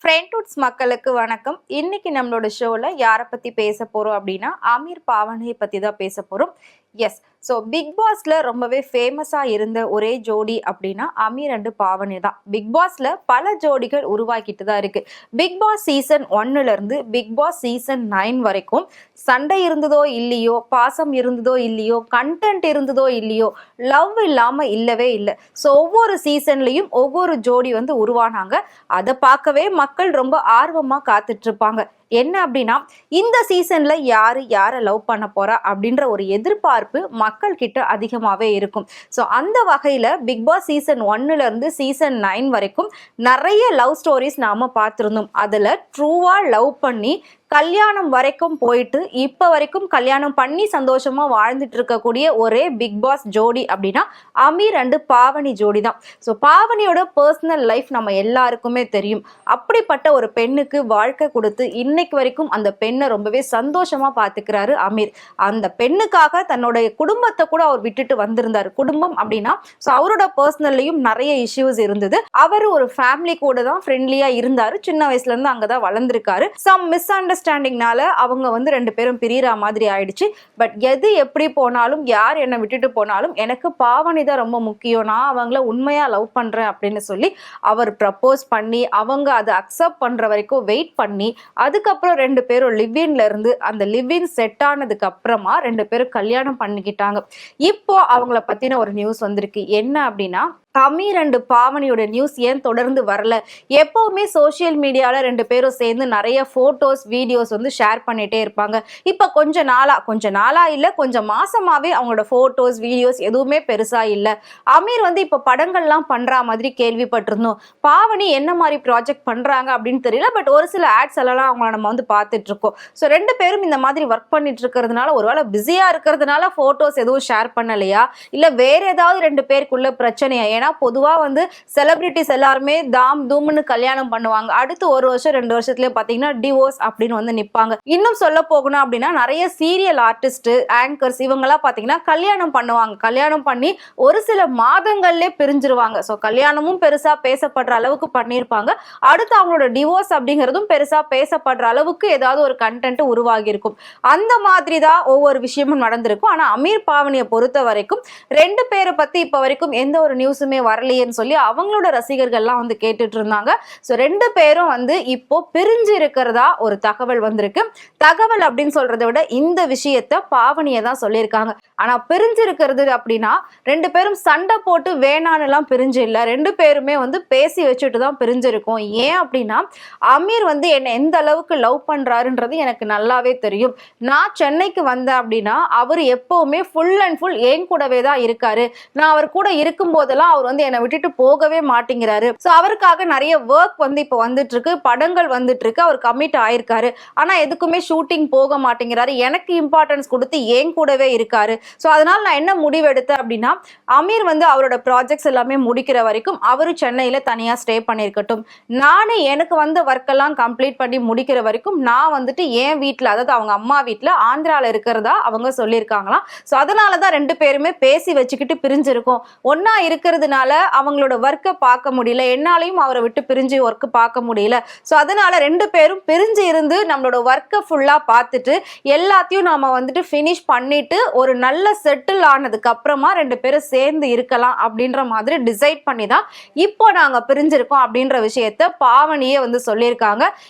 ஃப்ரெண்ட்வுட்ஸ் மக்களுக்கு வணக்கம். இன்னைக்கு நம்மளோட ஷோல யாரை பத்தி பேச போறோம் அப்படின்னா அமீர் பாவனியை பத்தி தான் பேச போறோம். எஸ், ஸோ பிக் பாஸ்ல ரொம்பவே ஃபேமஸா இருந்த ஒரே ஜோடி அப்படின்னா அமீர் அண்டு பாவனி தான். பிக் பாஸ்ல பல ஜோடிகள் உருவாக்கிட்டு தான் இருக்கு. பிக் பாஸ் சீசன் 1ல இருந்து பிக் பாஸ் சீசன் 9 வரைக்கும் சண்டை இருந்ததோ இல்லையோ, பாசம் இருந்ததோ இல்லையோ, கண்டென்ட் இருந்ததோ இல்லையோ, லவ் இல்லாம இல்லவே இல்லை. ஸோ ஒவ்வொரு சீசன்லயும் ஒவ்வொரு ஜோடி உருவானாங்க. அதை பார்க்கவே மக்கள் ரொம்ப ஆர்வமா காத்துட்டு இருப்பாங்க. என்ன அப்படின்னா இந்த சீசன்ல யாரை லவ் பண்ண போறா அப்படின்ற ஒரு எதிர்பார்ப்பு மக்கள் கிட்ட அதிகமாவே இருக்கும். ஸோ அந்த வகையில பிக் பாஸ் சீசன் 1ல இருந்து சீசன் 9 வரைக்கும் நிறைய லவ் ஸ்டோரிஸ் நாம பார்த்திருந்தோம். அதுல ட்ரூவா லவ் பண்ணி கல்யாணம் வரைக்கும் போயிட்டு இப்ப வரைக்கும் கல்யாணம் பண்ணி சந்தோஷமா வாழ்ந்துட்டு இருக்கக்கூடிய ஒரே பிக் பாஸ் ஜோடி அப்படின்னா அமீர் அண்டு பாவனி ஜோடி தான். ஸோ பாவனியோட பர்சனல் லைஃப் நம்ம எல்லாருக்குமே தெரியும். அப்படிப்பட்ட ஒரு பெண்ணுக்கு வாழ்க்கை கொடுத்து இன்னைக்கு வரைக்கும் அந்த பெண்ணை ரொம்பவே சந்தோஷமா பாத்துக்கிறாரு அமீர். அந்த பெண்ணுக்காக தன்னுடைய குடும்பத்தை கூட அவர் விட்டுட்டு வந்திருந்தாரு. குடும்பம் அப்படின்னா ஸோ அவரோட பர்சனல்லையும் நிறைய இஷ்யூஸ் இருந்தது. அவர் ஒரு ஃபேமிலி கூட தான் ஃப்ரெண்ட்லியா இருந்தாரு. சின்ன வயசுல இருந்து அங்கதான் வளர்ந்திருக்காரு. சம் மிஸ் அண்டர்ஸ்டாண்டிங்னால அவங்க ரெண்டு பேரும் பிரியற மாதிரி ஆயிடுச்சு. பட் எது எப்படி போனாலும், யார் என்னை விட்டுட்டு போனாலும் எனக்கு பாவனி தான் ரொம்ப முக்கியம், நான் அவங்கள உண்மையா லவ் பண்றேன் அப்படின்னு சொல்லி அவர் ப்ரப்போஸ் பண்ணி அவங்க அதை அக்செப்ட் பண்ற வரைக்கும் வெயிட் பண்ணி அதுக்கப்புறம் ரெண்டு பேரும் லிவ்இன்ல இருந்து அந்த லிவ்இன் செட் ஆனதுக்கு அப்புறமா ரெண்டு பேரும் கல்யாணம் பண்ணிக்கிட்டாங்க. இப்போ அவங்கள பத்தின ஒரு நியூஸ் வந்திருக்கு. என்ன அப்படின்னா அமீர் அண்டு பாவனியோட நியூஸ் ஏன் தொடர்ந்து வரல? எப்பவுமே சோசியல் மீடியால ரெண்டு பேரும் சேர்ந்து நிறைய போட்டோஸ் வீடியோஸ் ஷேர் பண்ணிட்டே இருப்பாங்க. இப்ப கொஞ்ச நாளா இல்ல, கொஞ்சம் மாசமாவே அவங்களோட போட்டோஸ் வீடியோஸ் எதுவுமே பெருசா இல்ல. அமீர் இப்ப படங்கள்லாம் பண்ற மாதிரி கேள்விப்பட்டிருந்தோம். பாவனி என்ன மாதிரி ப்ராஜெக்ட் பண்றாங்க அப்படின்னு தெரியல. பட் ஒரு சில ஆட்ஸ் எல்லாம் அவங்கள நம்ம பார்த்துட்டு இருக்கோம். ஸோ ரெண்டு பேரும் இந்த மாதிரி ஒர்க் பண்ணிட்டு இருக்கிறதுனால, ஒருவேளை பிஸியா இருக்கிறதுனால போட்டோஸ் எதுவும் ஷேர் பண்ணலையா, இல்ல வேற ஏதாவது ரெண்டு பேருக்குள்ள பிரச்சனையா? ஏன்னா பொதுவா செலிபிரிட்டிஸ் எல்லாருமே தாம் தூம்னு கல்யாணம் பண்ணுவாங்க. அடுத்து ஒரு வருஷம் 2 வருஷத்துல பாத்தீங்கன்னா டிவோர்ஸ் அப்படின்னு நிப்பாங்க. இன்னும் சொல்ல போகணும் அப்படின்னா நிறைய சீரியல் ஆர்டிஸ்ட், ஆங்கர்ஸ் இவங்கெல்லாம் பாத்தீங்கன்னா கல்யாணம் பண்ணுவாங்க. கல்யாணம் பண்ணி ஒரு சில மாதங்கள்லயே பிரிஞ்சிருவாங்க. ஸோ கல்யாணமும் பெருசா பேசப்படுற அளவுக்கு பண்ணியிருப்பாங்க. அடுத்து அவங்களோட டிவோர்ஸ் அப்படிங்கிறதும் பெருசா பேசப்படுற அளவுக்கு ஏதாவது ஒரு கண்டென்ட் உருவாகி இருக்கும். அந்த மாதிரி தான் ஒவ்வொரு விஷயமும் நடந்திருக்கும். ஆனா அமீர் பாவனியை பொறுத்த வரைக்கும் ரெண்டு பேரை பத்தி இப்ப வரைக்கும் எந்த ஒரு நியூஸுமே வரலையேன்னு சொல்லி அவங்களோட ரசிகர்கள்லாம் கேட்டுட்டு இருந்தாங்க. ஸோ ரெண்டு பேரும் இப்போ பிரிஞ்சு இருக்கிறதா ஒரு தகவல் வந்திருக்கு. தகவல் அப்படின்னு சொல்றதை விட இந்த விஷயத்த பாவனியை தான் சொல்லியிருக்காங்க. ஆனா பிரிஞ்சு இருக்கிறது அப்படின்னா ரெண்டு பேரும் சண்டை போட்டு வேணான்னு எல்லாம் பிரிஞ்சு இல்லை. ரெண்டு பேருமே பேசி வச்சுட்டு தான் பிரிஞ்சிருக்கோம். ஏன் அப்படின்னா அமீர் என்னை எந்த அளவுக்கு லவ் பண்றாருன்றது எனக்கு நல்லாவே தெரியும். நான் சென்னைக்கு வந்தேன் அப்படின்னா அவர் எப்பவுமே ஃபுல் அண்ட் ஃபுல் என் கூடவே தான் இருக்காரு. நான் அவர் கூட இருக்கும் போதெல்லாம் அவர் என்னை விட்டுட்டு போகவே மாட்டேங்கிறாரு. ஸோ அவருக்காக நிறைய ஒர்க் இப்போ வந்துட்டு இருக்கு, படங்கள் வந்துட்டு இருக்கு, அவர் கமிட் ஆயிருக்காரு. ஆனா எதுக்குமே ஷூட்டிங் போக மாட்டேங்கிறாரு. எனக்கு இம்பார்ட்டன்ஸ் கொடுத்து என் கூடவே இருக்காரு. ஸோ அதனால நான் என்ன முடிவு எடுத்தேன் அப்படின்னா அமீர் அவரோட ப்ராஜெக்ட்ஸ் எல்லாமே முடிக்கிற வரைக்கும் அவரு சென்னையில தனியா ஸ்டே பண்ணிருக்கட்டும். நானே எனக்கு ஒர்க் எல்லாம் கம்ப்ளீட் பண்ணி முடிக்கிற வரைக்கும் நான் என் வீட்டுல, அதாவது அவங்க அம்மா வீட்டுல ஆந்திரால இருக்கிறதா அவங்க சொல்லியிருக்காங்களாம். ஸோ அதனாலதான் ரெண்டு பேருமே பேசி வச்சுக்கிட்டு பிரிஞ்சிருக்கோம். ஒன்னா இருக்கிறதுனால அவங்களோட ஒர்க்கை பார்க்க முடியல, என்னாலையும் அவரை விட்டு பிரிஞ்சு ஒர்க் பார்க்க முடியல. ஸோ அதனால ரெண்டு பேரும் பிரிஞ்சு இருந்து நம்மளோட ஒர்க்கை ஃபுல்லா பார்த்துட்டு எல்லாத்தையும் நாம ஃபினிஷ் பண்ணிட்டு ஒரு நல்ல செட்டில் ஆனதுக்கு அப்புறமா ரெண்டு பேரும் சேர்ந்து இருக்கலாம் அப்படின்ற மாதிரி டிசைட் பண்ணி தான் இப்போ நாங்க பிரிஞ்சிருக்கோம் அப்படின்ற விஷயத்த பாவனியே சொல்லியிருக்காங்க.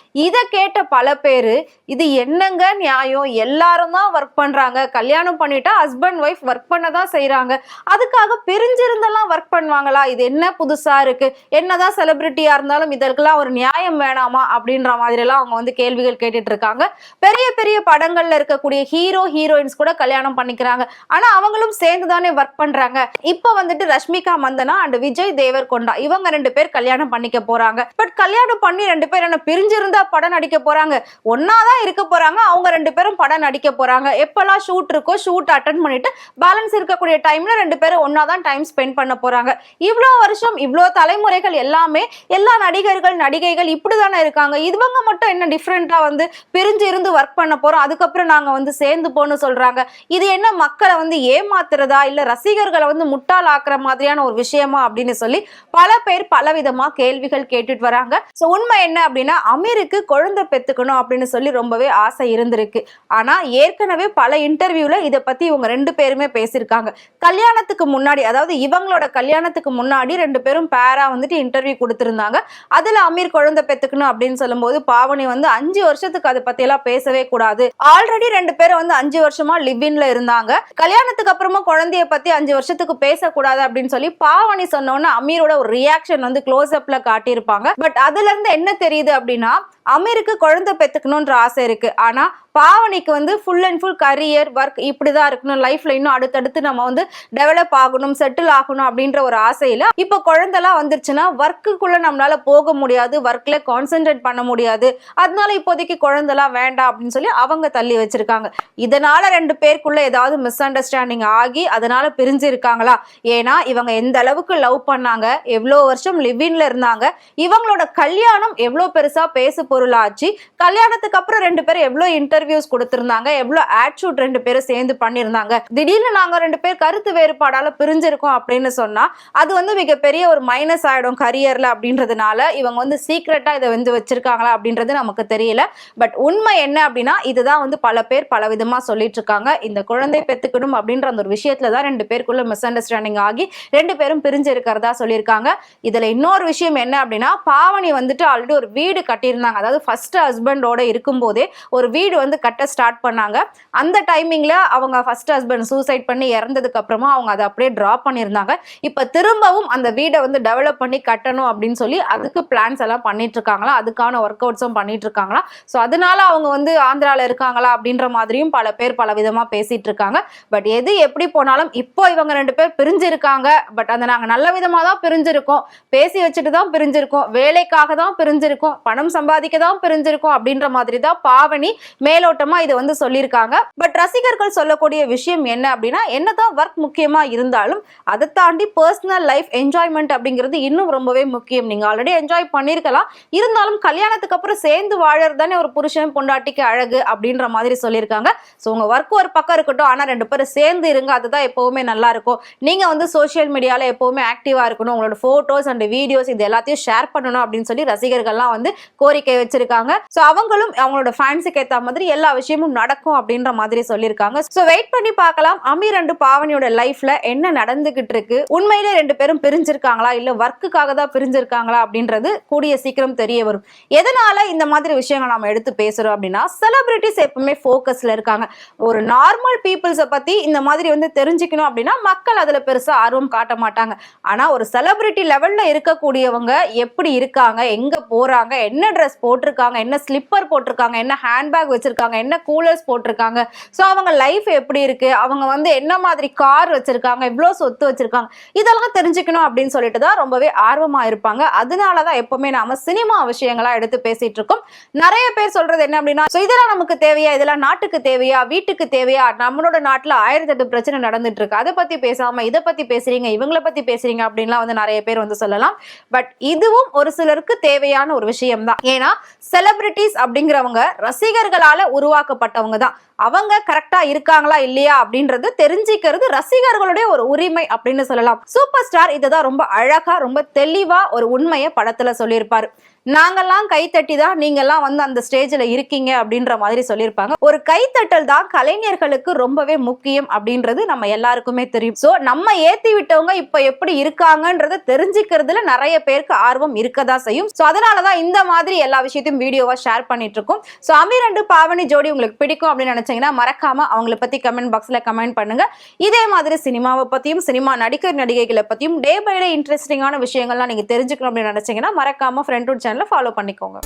இதை கேட்ட பல பேரு இது என்னங்க நியாயம், எல்லாரும் தான் ஒர்க் பண்றாங்க, கல்யாணம் பண்ணிட்டா ஹஸ்பண்ட் ஒய்ஃப் ஒர்க் பண்ணதான் செய்யறாங்க, அதுக்காக பிரிஞ்சிருந்தெல்லாம் ஒர்க் பண்ணுவாங்களா, இது என்ன புதுசா இருக்கு, என்னதான் செலிபிரிட்டியா இருந்தாலும் இதற்கெல்லாம் ஒரு நியாயம் வேணாமா அப்படின்ற மாதிரி எல்லாம் அவங்க கேள்விகள் கேட்டுட்டு இருக்காங்க. பெரிய பெரிய படங்கள்ல இருக்கக்கூடிய ஹீரோ ஹீரோயின்ஸ் கூட கல்யாணம் பண்ணிக்கிறாங்க. ஆனா அவங்களும் சேர்ந்து தானே ஒர்க் பண்றாங்க. இப்ப ரஷ்மிகா மந்தனா அண்ட் விஜய் தேவர்கொண்டா இவங்க ரெண்டு பேர் கல்யாணம் பண்ணிக்க போறாங்க. பட் கல்யாணம் பண்ணி ரெண்டு பேர் என்ன பிரிஞ்சிருந்தா படம் நடிக்க போறாங்க, ஒன்னாதான் இருக்க போறாங்க. அவங்க ரெண்டு பேரும் படம் நடிக்க போறாங்க. எப்பெல்லாம் ஷூட் இருக்கோ ஷூட் அட்டென்ட் பண்ணிட்டு பேலன்ஸ் இருக்கக்கூடிய டைம்ல ரெண்டு பேரும் ஒன்னாதான் டைம் ஸ்பெண்ட் பண்ண போறாங்க. இவ்வளோ வருஷம் இவ்வளோ தலைமுறைகள் எல்லாமே எல்லா நடிகர்கள் நடிகைகள் இப்படிதானே இருக்காங்க, இவங்க மட்டும் என்ன டிஃப்ரெண்டா வந்து பிரிஞ்சு இருந்து ஒர்க் பண்ண போறோம், அதுக்கப்புறம் நாங்க வந்து சேர்ந்து போன்னு சொல்றாங்க, இது என்ன மக்களை வந்து ஏமாத்துறதா இல்ல ரசிகர்களை வந்து முட்டாள் ஆக்குற மாதிரியான ஒரு விஷயமா அப்படின்னு சொல்லி பல பேர் பலவிதமா கேள்விகள் கேட்டுட்டு வராங்க. சோ உண்மை என்ன அப்படின்னா, அமீருக்கு குழந்தை பெத்துக்கணும் அப்படின்னு சொல்லி ரொம்பவே ஆசை இருந்திருக்கு. ஆனா ஏற்கனவே பல இன்டர்வியூல இத பத்தி இவங்க ரெண்டு பேருமே பேசியிருக்காங்க. கல்யாணத்துக்கு முன்னாடி, அதாவது இவங்களோட கல்யாணத்துக்கு முன்னாடி ரெண்டு பேரும் பேரா வந்துட்டு இன்டர்வியூ கொடுத்திருந்தாங்க. அதுல அமீர் குழந்தை பெத்துக்கணும் அப்படின்னு சொல்லும் போது பாவனி வந்து 5 வருஷத்துக்கு அதை பத்தி எல்லாம் பேசவே கூடாது, ஆல்ரெடி ரெண்டு பேரும் வந்து 5 வருஷமா லிவ் இன்ல இருந்தாங்க, கல்யாணத்துக்கு அப்புறமா குழந்தைய பத்தி 5 வருஷத்துக்கு பேசக்கூடாது அப்படின்னு சொல்லி பாவனி சொன்னோன்னு அமீரோட ஒரு ரியாக்ஷன் வந்து க்ளோஸ் அப்ல காட்டியிருப்பாங்க. பட் அதுல இருந்து என்ன தெரியுது அப்படின்னா, அமீருக்கு குழந்தை பெத்துக்கணும்ன்ற ஆசை இருக்கு, ஆனா பாவனிக்கு வந்து full and full career work இப்படிதான் இருக்கணும், லைஃப்ல இன்னும் அடுத்தடுத்து நம்ம வந்து டெவலப் ஆகணும், செட்டில் ஆகணும் அப்படின்ற ஒரு ஆசையில இப்ப குழந்தைலாம் வந்துருச்சுன்னா ஒர்க்குக்குள்ள நம்மளால போக முடியாது, ஒர்க்ல கான்சென்ட்ரேட் பண்ண முடியாது, அதனால இப்போதைக்கு குழந்தைலாம் வேண்டாம் அப்படின்னு சொல்லி அவங்க தள்ளி வச்சிருக்காங்க. இதனால ரெண்டு பேருக்குள்ள ஏதாவது மிஸ் அண்டர்ஸ்டாண்டிங் ஆகி அதனால பிரிஞ்சு இருக்காங்களா? ஏன்னா இவங்க எந்த அளவுக்கு லவ் பண்ணாங்க, எவ்வளோ வருஷம் லிவ்இன்ல இருந்தாங்க, இவங்களோட கல்யாணம் எவ்வளோ பெருசா பேசு பொருளாச்சு, கல்யாணத்துக்கு அப்புறம் ரெண்டு பேரும் எவ்வளவு இன்டர்வியூஸ் கொடுத்திருந்தாங்க, எவ்வளவு ஆட் ஷூட் ரெண்டு பேரும் சேர்ந்து பண்ணிருந்தாங்க, திடீர்னு நாங்க ரெண்டு பேர் கருத்து வேறுபாடால பிரிஞ்சிருக்கோம் அப்படின்னு சொன்னா அது வந்து மிகப்பெரிய ஒரு மைனஸ் ஆயிடும் கரியர்ல அப்படின்றதுனால இவங்க வந்து சீக்ரெட்டா இதை வந்து வச்சிருக்காங்களா அப்படின்றது நமக்கு தெரியல. பட் உண்மை என்ன அப்படின்னா, இதுதான் வந்து பல பேர் பல விதமா சொல்லிட்டு இருக்காங்க. இந்த குழந்தை பெத்துக்கணும் அப்படின்ற அந்த ஒரு விஷயத்துலதான் ரெண்டு பேருக்குள்ள மிஸ் அண்டர்ஸ்டாண்டிங் ஆகி ரெண்டு பேரும் பிரிஞ்சு இருக்கிறதா சொல்லியிருக்காங்க. இதுல இன்னொரு விஷயம் என்ன அப்படின்னா, பாவனி வந்துட்டு ஆல்ரெடி ஒரு வீடு கட்டியிருந்தாங்க, அதாவது ஃபர்ஸ்ட் ஹஸ்பண்டோட இருக்கும் போதே ஒரு வீடு வந்து கட்ட ஸ்டார்ட் பண்ணாங்க. அந்த டைமிங்ல அவங்க ஃபர்ஸ்ட் ஹஸ்பண்ட் சூசைட் பண்ணி இறந்ததுக்கு அப்புறமா அவங்க அதை அப்படியே டிராப் பண்ணியிருந்தாங்க. இப்ப திரும்பவும் அந்த வீடை வந்து டெவலப் பண்ணி கட்டணும் அப்படின்னு சொல்லி அதுக்கு பிளான்ஸ் எல்லாம் பண்ணிட்டு இருக்காங்களா, அதுக்கான ஒர்க் அவுட்ஸும் பண்ணிட்டு இருக்காங்களா. ஸோ அதனால அவங்க வந்து ஆந்திரால இருக்காங்களா அப்படின்ற மாதிரியும் பல பேர் பல விதமா பேசிட்டு இருக்காங்க. பட் எது எப்படி போனாலும் இப்போ இவங்க ரெண்டு பேர் பிரிஞ்சிருக்காங்க. பட் அந்த நாங்க நல்ல விதமா தான் பிரிஞ்சிருக்கோம், பேசி வச்சுட்டு தான் பிரிஞ்சிருக்கோம், வேலைக்காக தான் பிரிஞ்சிருக்கோம், பணம் சம்பாதிக்க தான் பிரிஞ்சிருக்கோம் அப்படின்ற மாதிரி தான் பாவனி மேலோட்டமா இதை வந்து சொல்லியிருக்காங்க. பட் ரசிகர்கள் சொல்லக்கூடிய விஷயம் என்ன அப்படின்னா, என்னதான் ஒர்க் முக்கியமா இருந்தாலும் அதை தாண்டி பர்சனல் லைஃப் என்ஜாய்மெண்ட் அப்படிங்கிறது இன்னும் ரொம்பவே முக்கியம். நீங்க ஆல்ரெடி என்ஜாய் பண்ணிருக்கலாம், இருந்தாலும் கல்யாணத்துக்கு அப்புறம் சேர்ந்து வாழறது தானே ஒரு புருஷன் பொண்டாட்டிக்கு அழகு அப்படின்ற மாதிரி சொல்லியிருக்காங்க. ஸோ உங்க ஒர்க் ஒரு பக்கம் இருக்கட்டும், ஆனா ரெண்டு பேரும் சேர்ந்து இருங்க, அதுதான் எப்பவுமே நல்லா இருக்கும். நீங்க வந்து சோசியல் மீடியால எப்பவுமே ஆக்டிவா இருக்கணும், உங்களோட போட்டோஸ் அண்ட் வீடியோஸ் இது எல்லாத்தையும் ஷேர் பண்ணணும் அப்படின்னு சொல்லி ரசிகர்கள்லாம் வந்து கோரிக்கை வச்சிருக்காங்க. ஸோ அவங்களும் அவங்களோட ஃபேன்ஸுக்கு ஏற்ற மாதிரி எல்லா விஷயமும் நடக்கும் அப்படின்ற மாதிரி சொல்லியிருக்காங்க. ஸோ வெயிட் பண்ணி பார்க்கலாம் அமீர் அண்ட் பாவனியோட லைஃப்ல என்ன நடந்துகிட்டு இருக்கு, உண்மையிலே ரெண்டு பேரும் பிரிஞ்சிருக்காங்களா இல்ல ஒர்க்குக்காக தான் பிரிஞ்சிருக்காங்களா அப்படின்றது கூடிய சீக்கிரம் தெரிய வரும். எதனால இந்த மாதிரி விஷயங்கள் நாம எடுத்து பேசுறோம் அப்படின்னா, செலிபிரிட்டிஸ் எப்பவுமே ஃபோக்கஸ்ல இருக்காங்க. ஒரு நார்மல் பீப்புள்ஸை பத்தி இந்த மாதிரி வந்து தெரிஞ்சுக்கணும் அப்படின்னா மக்கள் அதுல பெருசா ஆர்வம் காட்ட மாட்டாங்க. ஆனா ஒரு செலிபிரிட்டி லெவல்ல இருக்கக்கூடியவங்க எப்படி இருக்காங்க, எங்க போறாங்க, என்ன ட்ரெஸ் போட்டிருக்காங்க, என்ன ஸ்லிப்பர் போட்டிருக்காங்க, என்ன ஹேண்ட்பேக் வச்சிருக்காங்க, என்ன கூலர்ஸ் போட்டிருக்காங்க, ஸோ அவங்க லைஃப் எப்படி இருக்கு, அவங்க வந்து என்ன மாதிரி கார் வச்சிருக்காங்க, இவ்வளோ சொத்து வச்சிருக்காங்க, இதெல்லாம் தெரிஞ்சுக்கணும் அப்படின்னு சொல்லிட்டு தான் ரொம்பவே ஆர்வமா இருப்பாங்க. அதனாலதான் எப்பவுமே நாம சினிமா விஷயங்களா எடுத்து பேசிட்டு இருக்கோம். நிறைய பேர் சொல்றது என்ன அப்படின்னா, இதெல்லாம் நமக்கு தேவையா, இதெல்லாம் நாட்டுக்கு தேவையா, வீட்டுக்கு தேவையா, நம்மளோட நாட்டுல 1008 பிரச்சனை நடந்துட்டு இருக்கு, அதை பத்தி பேசாம இதை பத்தி பேசுறீங்க, இவங்களை பத்தி பேசுறீங்க அப்படின்லாம் வந்து நிறைய பேர் வந்து சொல்லலாம். பட் இதுவும் ஒரு சிலருக்கு தேவையான ஒரு விஷயம் தான். ஏன்னா செலிபிரிட்டிஸ் அப்படிங்கிறவங்க ரசிகர்களால உருவாக்கப்பட்டவங்க தான். அவங்க கரெக்டா இருக்காங்களா இல்லையா அப்படின்றது தெரிஞ்சுக்கிறது ரசிகர்களுடைய ஒரு உரிமை அப்படின்னு சொல்லலாம். சூப்பர் ஸ்டார் இதுதான் ரொம்ப அழகா ரொம்ப தெளிவா ஒரு உண்மையை படத்துல சொல்லியிருப்பாரு. நாங்கெல்லாம் கைத்தட்டி தான் நீங்கெல்லாம் வந்து அந்த ஸ்டேஜ்ல இருக்கீங்க அப்படின்ற மாதிரி சொல்லியிருப்பாங்க. ஒரு கைத்தட்டல் தான் கலைஞர்களுக்கு ரொம்பவே முக்கியம் அப்படின்றது நம்ம எல்லாருக்குமே தெரியும். சோ நம்ம ஏத்தி விட்டவங்க இப்ப எப்படி இருக்காங்கன்றத தெரிஞ்சுக்கிறதுல நிறைய பேருக்கு ஆர்வம் இருக்கதான் செய்யும். சோ அதனாலதான் இந்த மாதிரி எல்லா விஷயத்தையும் வீடியோவா ஷேர் பண்ணிட்டு இருக்கோம். சோ அமீர் அண்ட் பாவனி ஜோடி உங்களுக்கு பிடிக்கும் அப்படின்னு நினைச்சீங்கன்னா மறக்காம அவங்களை பத்தி கமெண்ட் பாக்ஸ்ல கமெண்ட் பண்ணுங்க. இதே மாதிரி சினிமாவை பத்தியும் சினிமா நடிகர் நடிகைகளை பத்தியும் டே பை டே இன்ட்ரெஸ்டிங்கான விஷயங்கள்லாம் நீங்க தெரிஞ்சுக்கணும் அப்படின்னு நினைச்சீங்கன்னா மறக்காம ஃப்ரெண்ட் சேனல் ஃபாலோ பண்ணிக்கோங்க.